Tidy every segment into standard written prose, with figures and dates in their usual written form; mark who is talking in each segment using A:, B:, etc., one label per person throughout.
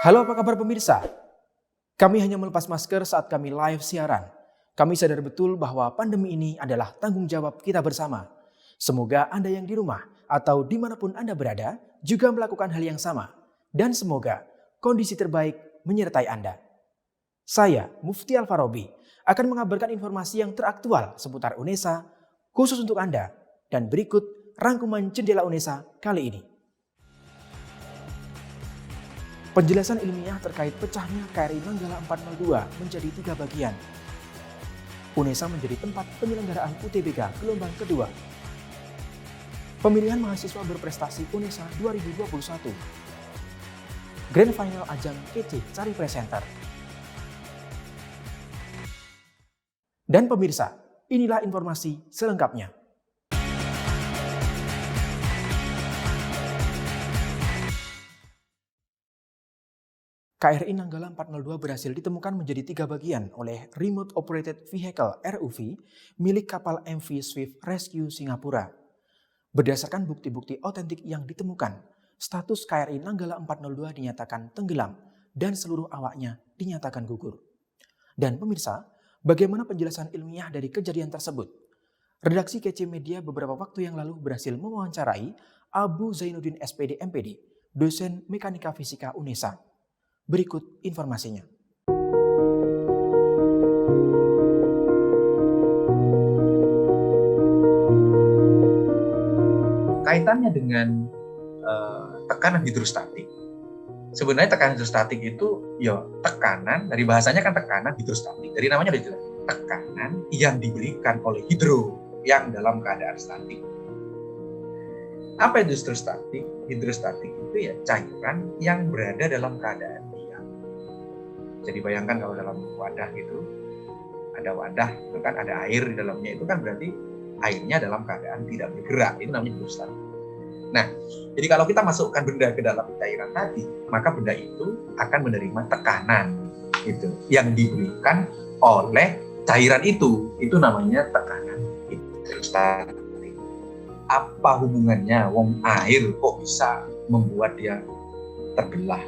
A: Halo, apa kabar pemirsa? Kami hanya melepas masker saat kami live siaran. Kami sadar betul bahwa pandemi ini adalah tanggung jawab kita bersama. Semoga Anda yang di rumah atau dimanapun Anda berada juga melakukan hal yang sama. Dan semoga kondisi terbaik menyertai Anda. Saya, Mufti Alfarobi, akan mengabarkan informasi yang teraktual seputar UNESA khusus untuk Anda. Dan berikut rangkuman Jendela UNESA kali ini. Penjelasan ilmiah terkait pecahnya KRI Nanggala 402 menjadi 3 bagian. UNESA menjadi tempat penyelenggaraan UTBK gelombang kedua. Pemilihan mahasiswa berprestasi UNESA 2021. Grand Final ajang KC Cari Presenter. Dan pemirsa, inilah informasi selengkapnya. KRI Nanggala 402 berhasil ditemukan menjadi 3 bagian oleh Remote Operated Vehicle ROV milik kapal MV Swift Rescue Singapura. Berdasarkan bukti-bukti otentik yang ditemukan, status KRI Nanggala 402 dinyatakan tenggelam dan seluruh awaknya dinyatakan gugur. Dan pemirsa, bagaimana penjelasan ilmiah dari kejadian tersebut? Redaksi KC Media beberapa waktu yang lalu berhasil mewawancarai Abu Zainuddin SPD MPD, dosen Mekanika Fisika UNESA. Berikut informasinya.
B: Kaitannya dengan tekanan hidrostatik. Sebenarnya tekanan hidrostatik itu ya tekanan, dari bahasanya kan tekanan hidrostatik. Dari namanya udah jelas, tekanan yang diberikan oleh hidro yang dalam keadaan statik. Apa itu hidrostatik? Hidrostatik itu ya cairan yang berada dalam keadaan diam. Jadi bayangkan kalau dalam wadah gitu, ada wadah, itu kan ada air di dalamnya, itu kan berarti airnya dalam keadaan tidak bergerak, itu namanya hidrostatik. Nah, jadi kalau kita masukkan benda ke dalam cairan tadi, maka benda itu akan menerima tekanan itu yang diberikan oleh cairan itu namanya tekanan hidrostatik. Apa hubungannya wong air kok bisa membuat dia terbelah?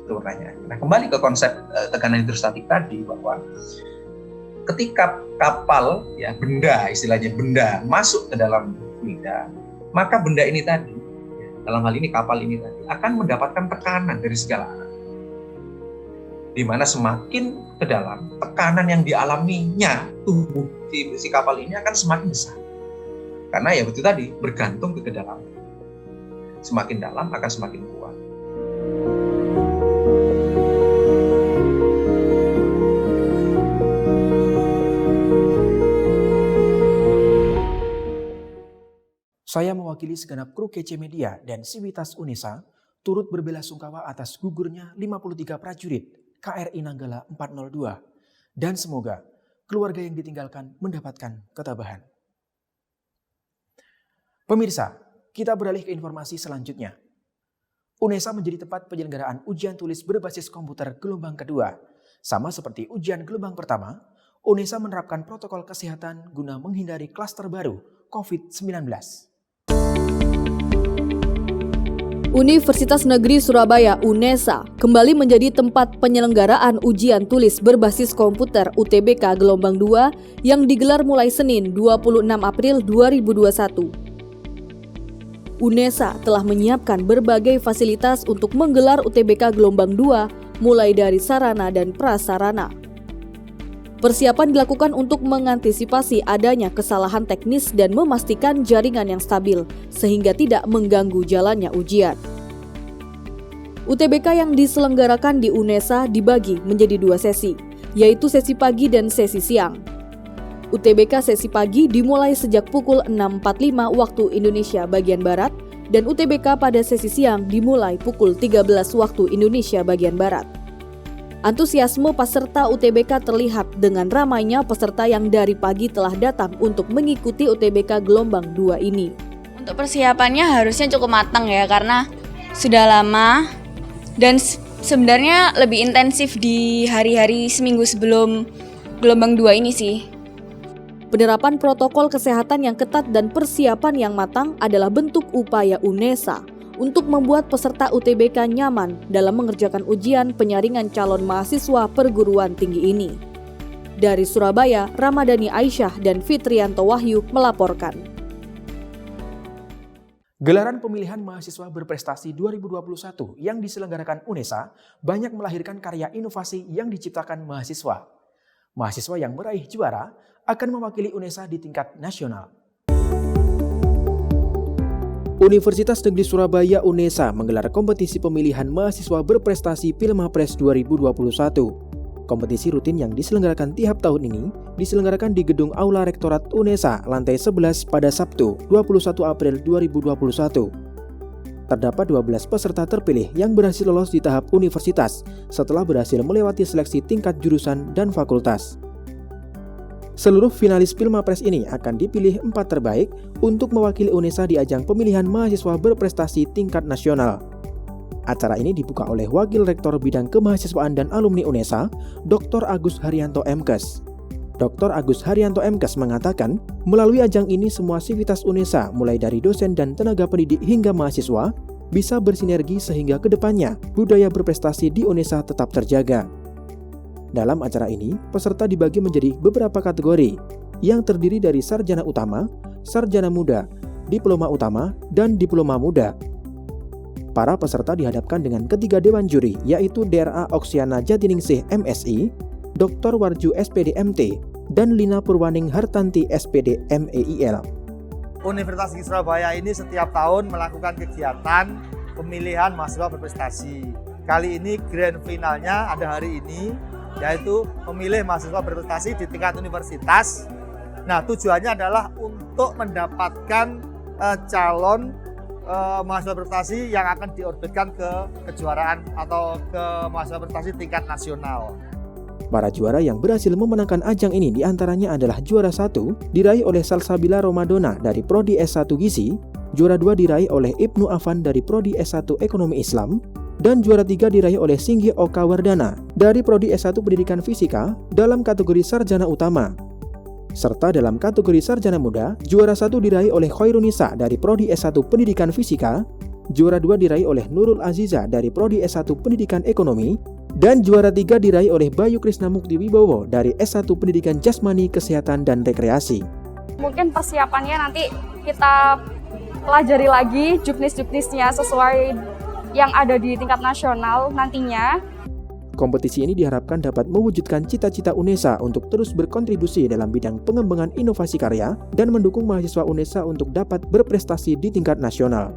B: Itu pertanyaan. Nah, kembali ke konsep tekanan hidrostatik tadi, bahwa ketika kapal, ya benda, istilahnya benda masuk ke dalam fluida, maka benda ini tadi, dalam hal ini kapal ini tadi, akan mendapatkan tekanan dari segala arah. Di mana semakin ke dalam, tekanan yang dialaminya tubuh si kapal ini akan semakin besar. Karena ya betul tadi, bergantung ke kedalaman. Semakin dalam akan semakin kuat.
A: Saya mewakili segenap kru KC Media dan Sivitas UNESA turut berbelasungkawa atas gugurnya 53 prajurit KRI Nanggala 402 dan semoga keluarga yang ditinggalkan mendapatkan ketabahan. Pemirsa, kita beralih ke informasi selanjutnya. UNESA menjadi tempat penyelenggaraan ujian tulis berbasis komputer gelombang kedua. Sama seperti ujian gelombang pertama, UNESA menerapkan protokol kesehatan guna menghindari klaster baru COVID-19.
C: Universitas Negeri Surabaya (UNESA) kembali menjadi tempat penyelenggaraan ujian tulis berbasis komputer UTBK gelombang 2 yang digelar mulai Senin 26 April 2021. UNESA telah menyiapkan berbagai fasilitas untuk menggelar UTBK gelombang 2 mulai dari sarana dan prasarana. Persiapan dilakukan untuk mengantisipasi adanya kesalahan teknis dan memastikan jaringan yang stabil sehingga tidak mengganggu jalannya ujian. UTBK yang diselenggarakan di UNESA dibagi menjadi 2 sesi, yaitu sesi pagi dan sesi siang. UTBK sesi pagi dimulai sejak pukul 6.45 waktu Indonesia bagian Barat dan UTBK pada sesi siang dimulai pukul 13 waktu Indonesia bagian Barat. Antusiasme peserta UTBK terlihat dengan ramainya peserta yang dari pagi telah datang untuk mengikuti UTBK gelombang 2 ini.
D: Untuk persiapannya harusnya cukup matang ya, karena sudah lama dan sebenarnya lebih intensif di hari-hari seminggu sebelum gelombang 2 ini sih.
C: Penerapan protokol kesehatan yang ketat dan persiapan yang matang adalah bentuk upaya UNESA untuk membuat peserta UTBK nyaman dalam mengerjakan ujian penyaringan calon mahasiswa perguruan tinggi ini. Dari Surabaya, Ramadhani Aisyah dan Fitrianto Wahyu melaporkan.
A: Gelaran pemilihan mahasiswa berprestasi 2021 yang diselenggarakan UNESA banyak melahirkan karya inovasi yang diciptakan mahasiswa. Mahasiswa yang meraih juara akan mewakili UNESA di tingkat nasional. Universitas Negeri Surabaya UNESA menggelar kompetisi pemilihan mahasiswa berprestasi Pilmapres 2021. Kompetisi rutin yang diselenggarakan tiap tahun ini diselenggarakan di Gedung Aula Rektorat UNESA lantai 11 pada Sabtu 21 April 2021. Terdapat 12 peserta terpilih yang berhasil lolos di tahap universitas setelah berhasil melewati seleksi tingkat jurusan dan fakultas. Seluruh finalis Pilmapres ini akan dipilih 4 terbaik untuk mewakili UNESA di ajang pemilihan mahasiswa berprestasi tingkat nasional. Acara ini dibuka oleh Wakil Rektor Bidang Kemahasiswaan dan Alumni UNESA, Dr. Agus Haryanto MKes. Dr. Agus Haryanto MKes mengatakan, melalui ajang ini semua sivitas UNESA, mulai dari dosen dan tenaga pendidik hingga mahasiswa, bisa bersinergi sehingga ke depannya budaya berprestasi di UNESA tetap terjaga. Dalam acara ini, peserta dibagi menjadi beberapa kategori, yang terdiri dari sarjana utama, sarjana muda, diploma utama, dan diploma muda. Para peserta dihadapkan dengan ketiga dewan juri, yaitu DRA Oksiana Jatiningsih MSI, Dr. Warju SPD MT, dan Lina Purwaning Hartanti SPD MEIL.
E: Universitas Negeri Surabaya ini setiap tahun melakukan kegiatan pemilihan mahasiswa berprestasi. Kali ini grand finalnya ada hari ini, yaitu memilih mahasiswa berprestasi di tingkat universitas. Nah, tujuannya adalah untuk mendapatkan calon mahasiswa berprestasi yang akan diorbitkan ke kejuaraan atau ke mahasiswa berprestasi tingkat nasional.
A: Para juara yang berhasil memenangkan ajang ini diantaranya adalah juara 1 diraih oleh Salsabila Romadona dari Prodi S1 Gizi, juara 2 diraih oleh Ibnu Afan dari Prodi S1 Ekonomi Islam, dan juara 3 diraih oleh Singgi Oka Wardana dari Prodi S1 Pendidikan Fisika dalam kategori sarjana utama. Serta dalam kategori sarjana muda, juara 1 diraih oleh Khairunisa dari Prodi S1 Pendidikan Fisika, juara 2 diraih oleh Nurul Aziza dari Prodi S1 Pendidikan Ekonomi, dan juara 3 diraih oleh Bayu Krisna Mukti Wibowo dari S1 Pendidikan Jasmani, Kesehatan, dan Rekreasi.
F: Mungkin persiapannya nanti kita pelajari lagi juknis-juknisnya sesuai yang ada di tingkat nasional nantinya.
A: Kompetisi ini diharapkan dapat mewujudkan cita-cita UNESA untuk terus berkontribusi dalam bidang pengembangan inovasi karya dan mendukung mahasiswa UNESA untuk dapat berprestasi di tingkat nasional.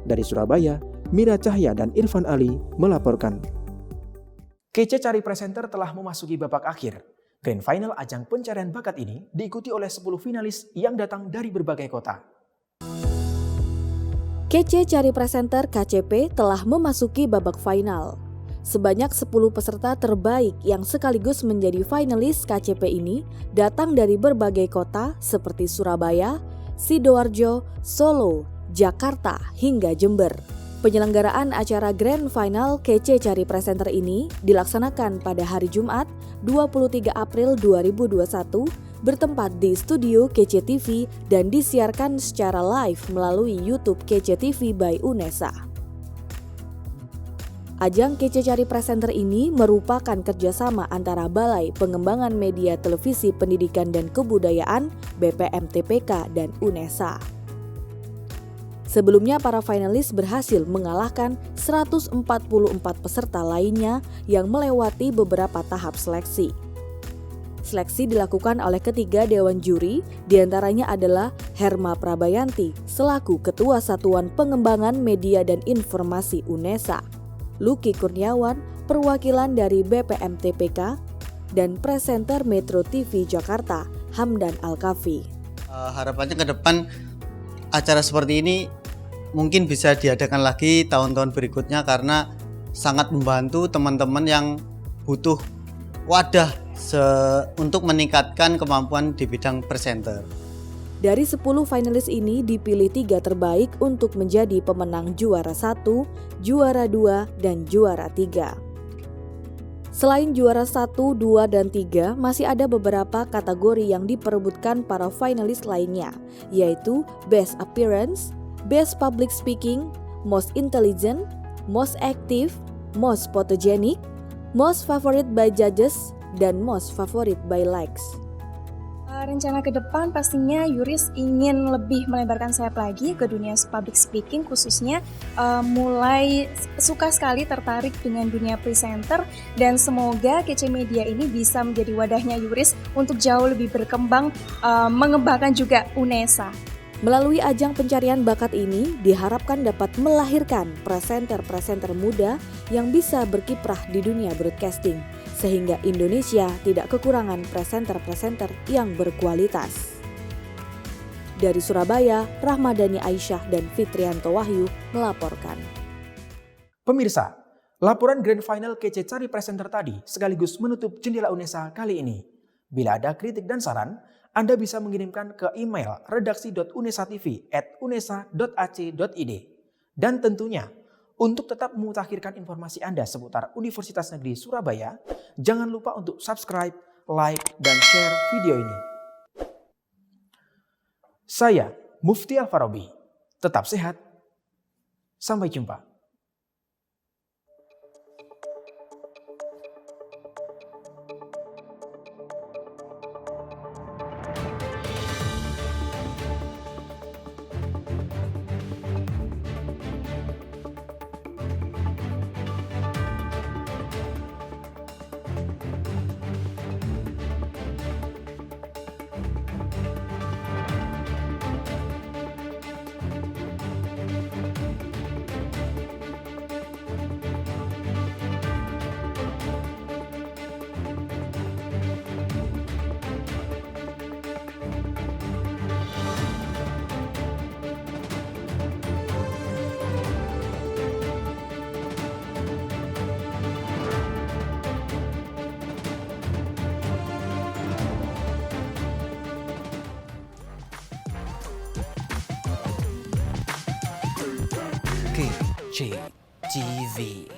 A: Dari Surabaya, Mira Cahya dan Irfan Ali melaporkan. KC Cari Presenter telah memasuki babak akhir. Grand Final ajang pencarian bakat ini diikuti oleh 10 finalis yang datang dari berbagai kota.
C: KC Cari Presenter KCP telah memasuki babak final. Sebanyak 10 peserta terbaik yang sekaligus menjadi finalis KCP ini datang dari berbagai kota seperti Surabaya, Sidoarjo, Solo, Jakarta, hingga Jember. Penyelenggaraan acara Grand Final KC Cari Presenter ini dilaksanakan pada hari Jumat 23 April 2021 bertempat di studio KC TV dan disiarkan secara live melalui YouTube KC TV by UNESA. Ajang KC Cari Presenter ini merupakan kerjasama antara Balai Pengembangan Media Televisi Pendidikan dan Kebudayaan BPMTPK dan UNESA. Sebelumnya para finalis berhasil mengalahkan 144 peserta lainnya yang melewati beberapa tahap seleksi. Seleksi dilakukan oleh ketiga dewan juri, diantaranya adalah Herma Prabayanti selaku Ketua Satuan Pengembangan Media dan Informasi UNESA, Luki Kurniawan, perwakilan dari BPMTPK, dan presenter Metro TV Jakarta, Hamdan Al-Kafi.
G: Harapannya ke depan acara seperti ini mungkin bisa diadakan lagi tahun-tahun berikutnya karena sangat membantu teman-teman yang butuh wadah untuk meningkatkan kemampuan di bidang presenter.
C: Dari 10 finalis ini dipilih 3 terbaik untuk menjadi pemenang juara 1, juara 2, dan juara 3. Selain juara 1, 2, dan 3, masih ada beberapa kategori yang diperebutkan para finalis lainnya, yaitu Best Appearance, Best Public Speaking, most intelligent, most active, most photogenic, most favorite by judges, dan most favorite by likes.
H: Rencana ke depan pastinya Yuris ingin lebih melebarkan sayap lagi ke dunia public speaking, khususnya mulai suka sekali tertarik dengan dunia presenter, dan semoga KC Media ini bisa menjadi wadahnya Yuris untuk jauh lebih berkembang, mengembangkan juga UNESA.
C: Melalui ajang pencarian bakat ini diharapkan dapat melahirkan presenter-presenter muda yang bisa berkiprah di dunia broadcasting, sehingga Indonesia tidak kekurangan presenter-presenter yang berkualitas. Dari Surabaya, Rahmadani Aisyah dan Fitrianto Wahyu melaporkan.
A: Pemirsa, laporan Grand Final KC Cari Presenter tadi sekaligus menutup jendela UNESA kali ini. Bila ada kritik dan saran, Anda bisa mengirimkan ke email redaksi.unesatv@unesa.ac.id. Dan tentunya, untuk tetap memutakhirkan informasi Anda seputar Universitas Negeri Surabaya, jangan lupa untuk subscribe, like, dan share video ini. Saya, Mufti Al-Farabi. Tetap sehat. Sampai jumpa.
I: KC TV.